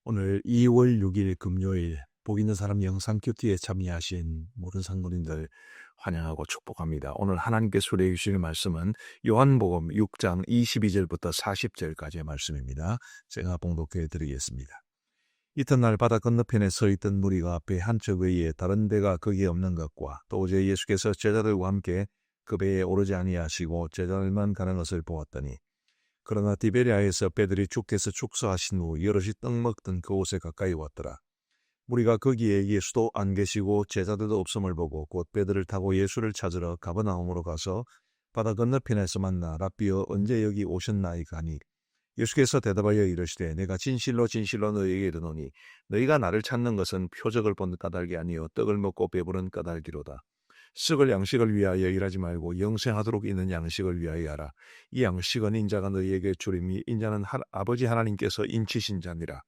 오늘 2월 6일 금요일 복 있는 사람 영상 큐티에 참여하신 모든 성도님들 환영하고 축복합니다. 오늘 하나님께서 우리에게 주실 말씀은 요한복음 6장 22절부터 40절까지의 말씀입니다. 제가 봉독해 드리겠습니다. 이튿날 바다 건너편에 서 있던 무리가 배 한 척의에 다른 배가 거기에 없는 것과 또 어제 예수께서 제자들과 함께 그 배에 오르지 아니하시고 제자들만 가는 것을 보았더니 그러나 디베리아에서 배들이 죽게서 축소하신 후 여럿이 떡 먹던 그곳에 가까이 왔더라. 무리가 거기에 예수도 안 계시고 제자들도 없음을 보고 곧 배들을 타고 예수를 찾으러 가버나움으로 가서 바다 건너편에서 만나 랍비여 언제 여기 오셨나이까 하니 예수께서 대답하여 이르시되 내가 진실로 진실로 너희에게 이르노니 너희가 나를 찾는 것은 표적을 본 까닭이 아니요 떡을 먹고 배부른 까닭이로다. 썩을 양식을 위하여 일하지 말고 영생하도록 있는 양식을 위하여 하라. 이 양식은 인자가 너희에게 주림이 인자는 아버지 하나님께서 인치신 자니라.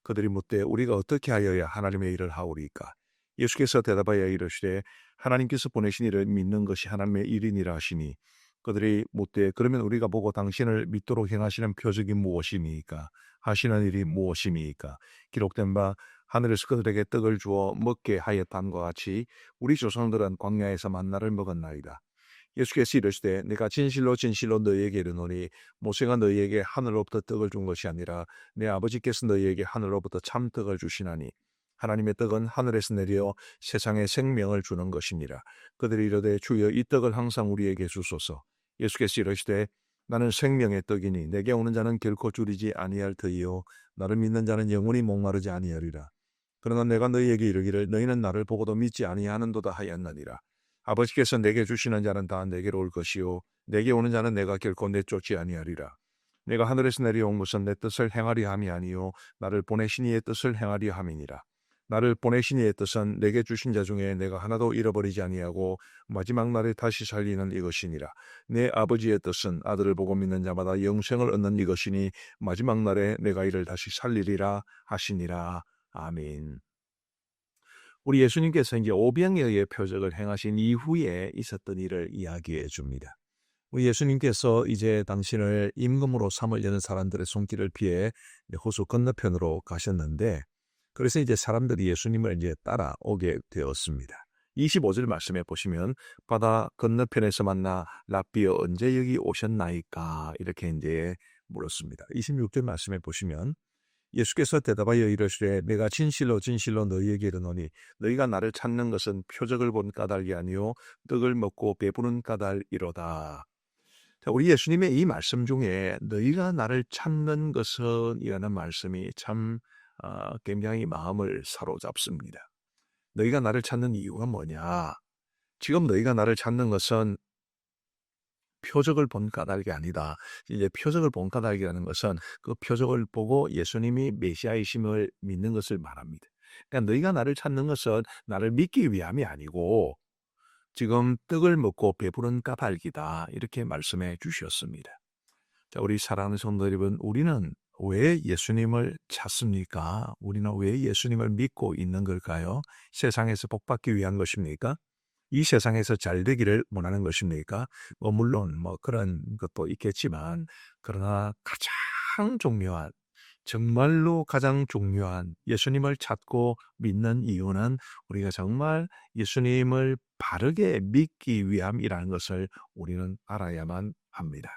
그들이 묻되 우리가 어떻게 하여야 하나님의 일을 하오리까? 예수께서 대답하여 이르시되 하나님께서 보내신 이를 믿는 것이 하나님의 일이니라 하시니 그들이 묻되 그러면 우리가 보고 당신을 믿도록 행하시는 표적이 무엇이니까? 하시는 일이 무엇이니까? 기록된 바 하늘에서 그들에게 떡을 주어 먹게 하였다함과 같이 우리 조상들은 광야에서 만나를 먹었나이다. 예수께서 이르시되 내가 진실로 진실로 너희에게 이르노니 모세가 너희에게 하늘로부터 떡을 준 것이 아니라 내 아버지께서 너희에게 하늘로부터 참떡을 주시나니 하나님의 떡은 하늘에서 내려 세상에 생명을 주는 것이니라. 그들이 이르되 주여 이 떡을 항상 우리에게 주소서. 예수께서 이르시되 나는 생명의 떡이니 내게 오는 자는 결코 줄이지 아니할 터이요 나를 믿는 자는 영원히 목마르지 아니하리라. 그러나 내가 너희에게 이르기를 너희는 나를 보고도 믿지 아니하는도다 하였느니라. 아버지께서 내게 주시는 자는 다 내게로 올 것이요 내게 오는 자는 내가 결코 내쫓지 아니하리라. 내가 하늘에서 내려온 것은 내 뜻을 행하려 함이 아니요 나를 보내신 이의 뜻을 행하려 함이니라. 나를 보내신 이의 뜻은 내게 주신 자 중에 내가 하나도 잃어버리지 아니하고 마지막 날에 다시 살리는 이것이니라. 내 아버지의 뜻은 아들을 보고 믿는 자마다 영생을 얻는 이것이니 마지막 날에 내가 이를 다시 살리리라 하시니라. 아멘. 우리 예수님께서 이제 오병이어의 표적을 행하신 이후에 있었던 일을 이야기해 줍니다. 우리 예수님께서 이제 당신을 임금으로 삼으려는 사람들의 손길을 피해 호수 건너편으로 가셨는데, 그래서 이제 사람들이 예수님을 이제 따라오게 되었습니다. 25절 말씀해 보시면 바다 건너편에서 만나 랍비여 언제 여기 오셨나이까 이렇게 이제 물었습니다. 26절 말씀해 보시면 예수께서 대답하여 이르시되 내가 진실로 진실로 너희에게 이르노니 너희가 나를 찾는 것은 표적을 본 까닭이 아니요 떡을 먹고 배부른 까닭이로다. 자, 우리 예수님의 이 말씀 중에 너희가 나를 찾는 것은 이라는 말씀이 참 굉장히 마음을 사로잡습니다. 너희가 나를 찾는 이유가 뭐냐? 지금 너희가 나를 찾는 것은 표적을 본 까닭이 아니다. 이제 표적을 본 까닭이라는 것은 그 표적을 보고 예수님이 메시아이심을 믿는 것을 말합니다. 그러니까 너희가 나를 찾는 것은 나를 믿기 위함이 아니고 지금 떡을 먹고 배부른 까닭이다. 이렇게 말씀해 주셨습니다. 자, 우리 사랑하는 성도 여러분, 우리는 왜 예수님을 찾습니까? 우리는 왜 예수님을 믿고 있는 걸까요? 세상에서 복받기 위한 것입니까? 이 세상에서 잘 되기를 원하는 것입니까? 물론 그런 것도 있겠지만 그러나 가장 중요한 정말로 가장 중요한 예수님을 찾고 믿는 이유는 우리가 정말 예수님을 바르게 믿기 위함이라는 것을 우리는 알아야만 합니다.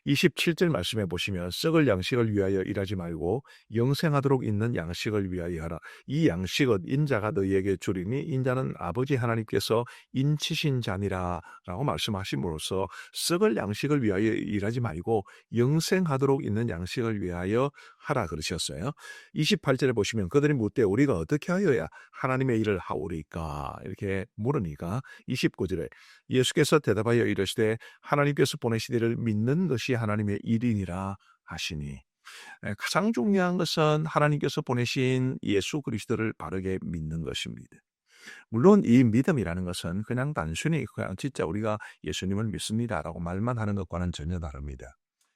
27절 말씀해 보시면 썩을 양식을 위하여 일하지 말고 영생하도록 있는 양식을 위하여 하라. 이 양식은 인자가 너희에게 주리니 인자는 아버지 하나님께서 인치신 자니라 라고 말씀하심으로써 썩을 양식을 위하여 일하지 말고 영생하도록 있는 양식을 위하여 하라 그러셨어요. 28절에 보시면 그들이 묻되 우리가 어떻게 하여야 하나님의 일을 하오리까 이렇게 물으니까 29절에 예수께서 대답하여 이르시되 하나님께서 보내신 이를 믿는 것이 하나님의 일이니라 하시니 가장 중요한 것은 하나님께서 보내신 예수 그리스도를 바르게 믿는 것입니다. 물론 이 믿음이라는 것은 그냥 단순히 그냥 진짜 우리가 예수님을 믿습니다라고 말만 하는 것과는 전혀 다릅니다.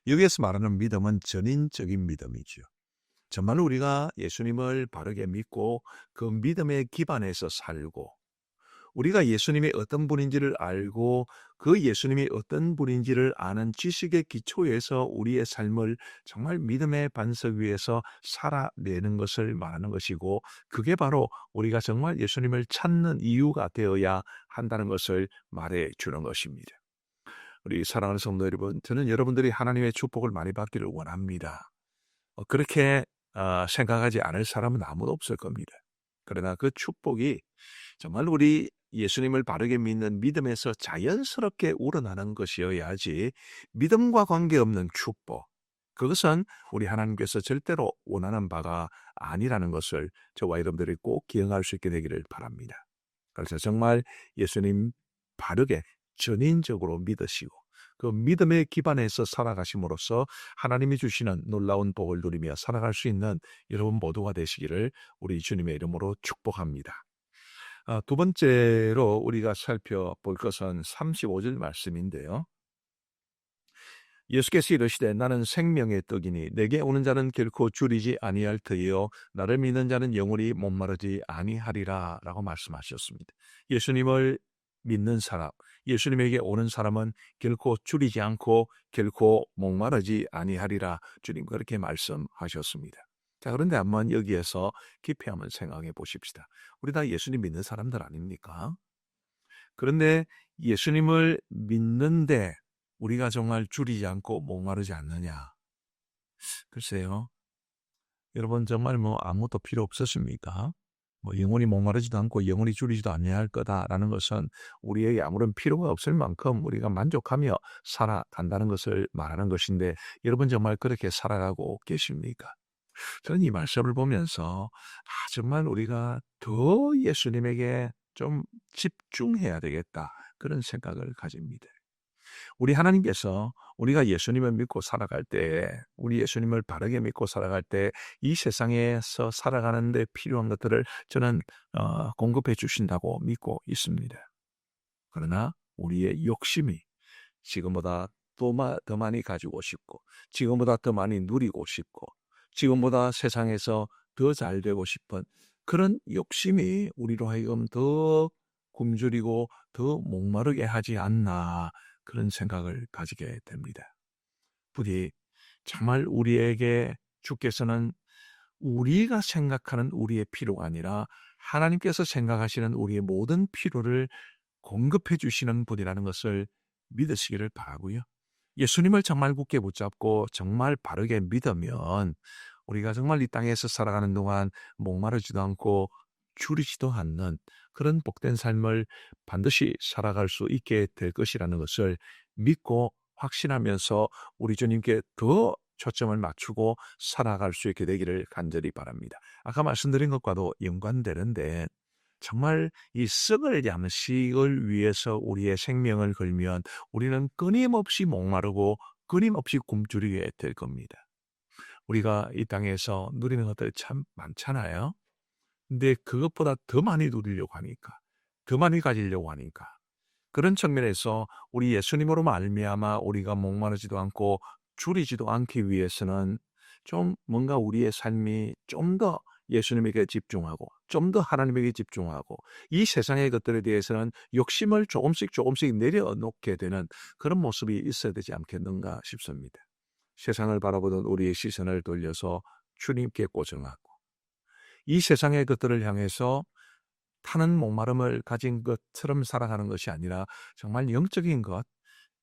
여기에서 말하는 믿음은 전인적인 믿음이죠. 정말 우리가 예수님을 바르게 믿고 그 믿음의 기반에서 살고 우리가 예수님이 어떤 분인지를 알고 그 예수님이 어떤 분인지를 아는 지식의 기초에서 우리의 삶을 정말 믿음의 반석 위에서 살아내는 것을 말하는 것이고, 그게 바로 우리가 정말 예수님을 찾는 이유가 되어야 한다는 것을 말해 주는 것입니다. 우리 사랑하는 성도 여러분, 저는 여러분들이 하나님의 축복을 많이 받기를 원합니다. 그렇게 생각하지 않을 사람은 아무도 없을 겁니다. 그러나 그 축복이 정말 우리 예수님을 바르게 믿는 믿음에서 자연스럽게 우러나는 것이어야지, 믿음과 관계없는 축복, 그것은 우리 하나님께서 절대로 원하는 바가 아니라는 것을 저와 여러분들이 꼭 기억할 수 있게 되기를 바랍니다. 그래서 정말 예수님 바르게 전인적으로 믿으시고 그 믿음의 기반에서 살아가심으로써 하나님이 주시는 놀라운 복을 누리며 살아갈 수 있는 여러분 모두가 되시기를 우리 주님의 이름으로 축복합니다. 두 번째로 우리가 살펴볼 것은 35절 말씀인데요. 예수께서 이르시되 나는 생명의 떡이니 내게 오는 자는 결코 줄이지 아니할 터이요 나를 믿는 자는 영원히 목마르지 아니하리라 라고 말씀하셨습니다. 예수님을 믿는 사람, 예수님에게 오는 사람은 결코 줄이지 않고 결코 목마르지 아니하리라, 주님 그렇게 말씀하셨습니다. 자, 그런데 한번 여기에서 깊이 한번 생각해 보십시다. 우리 다 예수님 믿는 사람들 아닙니까? 그런데 예수님을 믿는데 우리가 정말 줄이지 않고 목마르지 않느냐? 글쎄요. 여러분 정말 아무것도 필요 없었습니까? 영원히 목마르지도 않고 영원히 줄이지도 아니할 거다라는 것은 우리에게 아무런 필요가 없을 만큼 우리가 만족하며 살아간다는 것을 말하는 것인데, 여러분 정말 그렇게 살아가고 계십니까? 저는 이 말씀을 보면서 정말 우리가 더 예수님에게 좀 집중해야 되겠다, 그런 생각을 가집니다. 우리 하나님께서 우리가 예수님을 믿고 살아갈 때, 우리 예수님을 바르게 믿고 살아갈 때 이 세상에서 살아가는 데 필요한 것들을 저는 공급해 주신다고 믿고 있습니다. 그러나 우리의 욕심이 지금보다 더 많이 가지고 싶고, 지금보다 더 많이 누리고 싶고, 지금보다 세상에서 더 잘 되고 싶은 그런 욕심이 우리로 하여금 더 굶주리고 더 목마르게 하지 않나, 그런 생각을 가지게 됩니다. 부디 정말 우리에게 주께서는 우리가 생각하는 우리의 필요가 아니라 하나님께서 생각하시는 우리의 모든 필요를 공급해 주시는 분이라는 것을 믿으시기를 바라고요. 예수님을 정말 굳게 붙잡고 정말 바르게 믿으면 우리가 정말 이 땅에서 살아가는 동안 목마르지도 않고 줄이지도 않는 그런 복된 삶을 반드시 살아갈 수 있게 될 것이라는 것을 믿고 확신하면서 우리 주님께 더 초점을 맞추고 살아갈 수 있게 되기를 간절히 바랍니다. 아까 말씀드린 것과도 연관되는데, 정말 이 썩을 양식을 위해서 우리의 생명을 걸면 우리는 끊임없이 목마르고 끊임없이 굶주리게 될 겁니다. 우리가 이 땅에서 누리는 것들이 참 많잖아요. 근데 그것보다 더 많이 누리려고 하니까, 더 많이 가지려고 하니까, 그런 측면에서 우리 예수님으로 말미암아 우리가 목마르지도 않고 줄이지도 않기 위해서는 좀 뭔가 우리의 삶이 좀 더 예수님에게 집중하고 좀 더 하나님에게 집중하고 이 세상의 것들에 대해서는 욕심을 조금씩 내려놓게 되는 그런 모습이 있어야 되지 않겠는가 싶습니다. 세상을 바라보던 우리의 시선을 돌려서 주님께 고정하고 이 세상의 것들을 향해서 타는 목마름을 가진 것처럼 살아가는 것이 아니라 정말 영적인 것,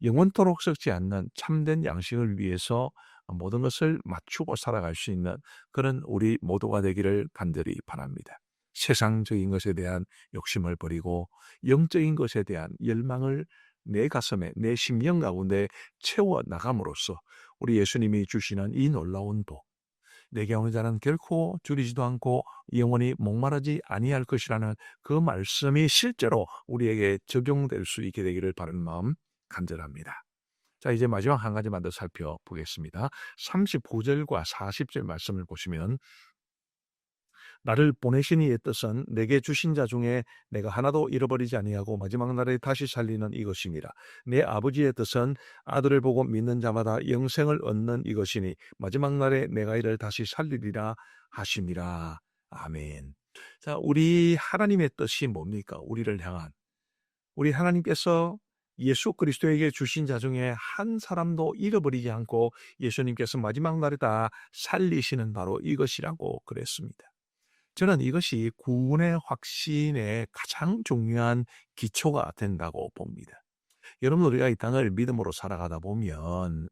영원토록 썩지 않는 참된 양식을 위해서 모든 것을 맞추고 살아갈 수 있는 그런 우리 모두가 되기를 간절히 바랍니다. 세상적인 것에 대한 욕심을 버리고 영적인 것에 대한 열망을 내 가슴에, 내 심령 가운데 채워 나감으로써 우리 예수님이 주시는 이 놀라운 복, 내게 오는 자는 결코 줄이지도 않고 영원히 목마르지 아니할 것이라는 그 말씀이 실제로 우리에게 적용될 수 있게 되기를 바라는 마음 간절합니다. 자, 이제 마지막 한 가지만 더 살펴보겠습니다. 39절과 40절 말씀을 보시면, 나를 보내신 이의 뜻은 내게 주신 자 중에 내가 하나도 잃어버리지 아니하고 마지막 날에 다시 살리는 이것입니다. 내 아버지의 뜻은 아들을 보고 믿는 자마다 영생을 얻는 이것이니 마지막 날에 내가 이를 다시 살리리라 하심이라. 아멘. 자, 우리 하나님의 뜻이 뭡니까? 우리를 향한 우리 하나님께서 예수 그리스도에게 주신 자 중에 한 사람도 잃어버리지 않고 예수님께서 마지막 날에 다 살리시는 바로 이것이라고 그랬습니다. 저는 이것이 구원의 확신의 가장 중요한 기초가 된다고 봅니다. 여러분, 우리가 이 땅을 믿음으로 살아가다 보면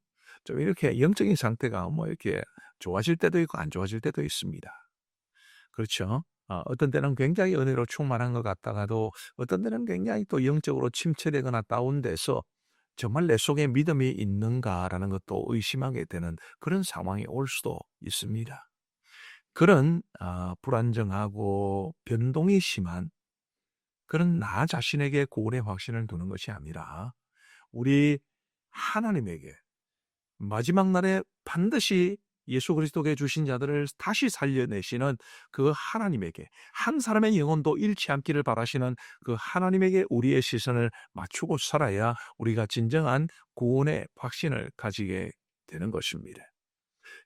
좀 이렇게 영적인 상태가 뭐 이렇게 좋아질 때도 있고 안 좋아질 때도 있습니다. 그렇죠? 어떤 때는 굉장히 은혜로 충만한 것 같다가도 어떤 때는 굉장히 또 영적으로 침체되거나 다운돼서 정말 내 속에 믿음이 있는가라는 것도 의심하게 되는 그런 상황이 올 수도 있습니다. 그런 불안정하고 변동이 심한 그런 나 자신에게 구원의 확신을 두는 것이 아니라 우리 하나님에게 마지막 날에 반드시 예수 그리스도께 주신 자들을 다시 살려내시는 그 하나님에게, 한 사람의 영혼도 잃지 않기를 바라시는 그 하나님에게 우리의 시선을 맞추고 살아야 우리가 진정한 구원의 확신을 가지게 되는 것입니다.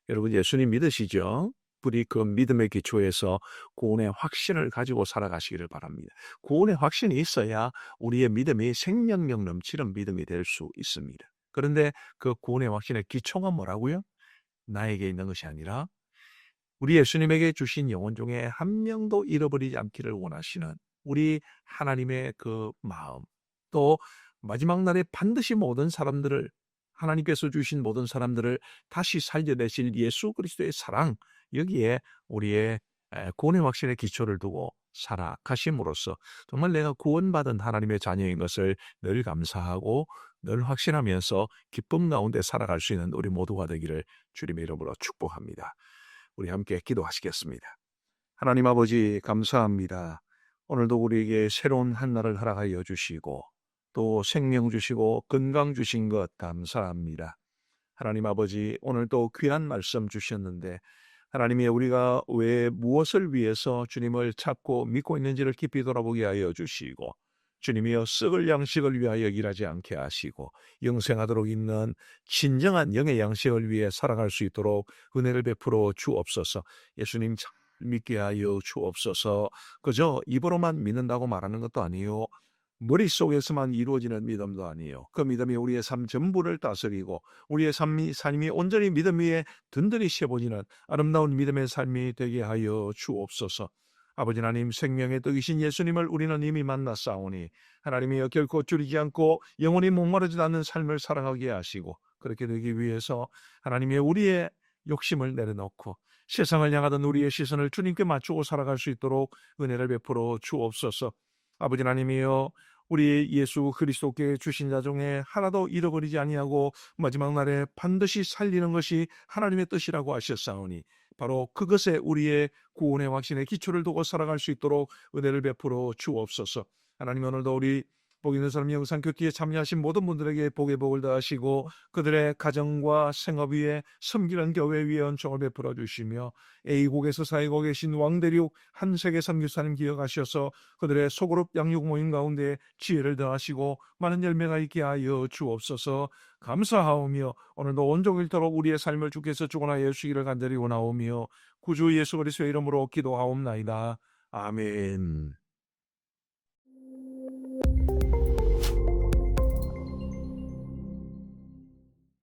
여러분, 예수님 믿으시죠? 우리 그 믿음의 기초에서 구원의 확신을 가지고 살아가시기를 바랍니다. 구원의 확신이 있어야 우리의 믿음이 생명력 넘치는 믿음이 될 수 있습니다. 그런데 그 구원의 확신의 기초가 뭐라고요? 나에게 있는 것이 아니라 우리 예수님에게 주신 영혼 중에 한 명도 잃어버리지 않기를 원하시는 우리 하나님의 그 마음, 또 마지막 날에 반드시 모든 사람들을, 하나님께서 주신 모든 사람들을 다시 살려내실 예수 그리스도의 사랑, 여기에 우리의 구원의 확신의 기초를 두고 살아가심으로써 정말 내가 구원받은 하나님의 자녀인 것을 늘 감사하고 늘 확신하면서 기쁨 가운데 살아갈 수 있는 우리 모두가 되기를 주님의 이름으로 축복합니다. 우리 함께 기도하시겠습니다. 하나님 아버지, 감사합니다. 오늘도 우리에게 새로운 한 날을 허락하여 주시고 또 생명 주시고 건강 주신 것 감사합니다. 하나님 아버지, 오늘도 귀한 말씀 주셨는데 하나님이 우리가 왜 무엇을 위해서 주님을 찾고 믿고 있는지를 깊이 돌아보게 하여 주시고 주님이여 썩을 양식을 위하여 일하지 않게 하시고 영생하도록 있는 진정한 영의 양식을 위해 살아갈 수 있도록 은혜를 베풀어 주옵소서. 예수님 잘 믿게 하여 주옵소서. 그저 입으로만 믿는다고 말하는 것도 아니요, 머릿속에서만 이루어지는 믿음도 아니에요. 그 믿음이 우리의 삶 전부를 다스리고 우리의 삶이 온전히 믿음 위에 든든히 세워지는 아름다운 믿음의 삶이 되게 하여 주옵소서. 아버지 하나님, 생명의 떡이신 예수님을 우리는 이미 만났사오니 하나님이여 결코 줄이지 않고 영원히 목마르지 않는 삶을 살아가게 하시고 그렇게 되기 위해서 하나님의 우리의 욕심을 내려놓고 세상을 향하던 우리의 시선을 주님께 맞추고 살아갈 수 있도록 은혜를 베풀어 주옵소서. 아버지 하나님이여, 우리 예수 그리스도께 주신 자 중에 하나도 잃어버리지 아니하고 마지막 날에 반드시 살리는 것이 하나님의 뜻이라고 하셨사오니 바로 그것에 우리의 구원의 확신의 기초를 두고 살아갈 수 있도록 은혜를 베풀어 주옵소서. 하나님, 오늘도 우리 복 있는 사람 영상 교회에 참여하신 모든 분들에게 복의 복을 더하시고 그들의 가정과 생업 위에 섬기는 교회 위에 은총을 베풀어 주시며 A국에서 사역하고 계신 왕대륙 한세계 선교사님 기억하셔서 그들의 소그룹 양육 모임 가운데 지혜를 더하시고 많은 열매가 있게 하여 주옵소서. 감사하오며 오늘도 온종일 일도록 우리의 삶을 주께서 주관하여 주시기를 간절히 원하오며 구주 예수 그리스도의 이름으로 기도하옵나이다. 아멘.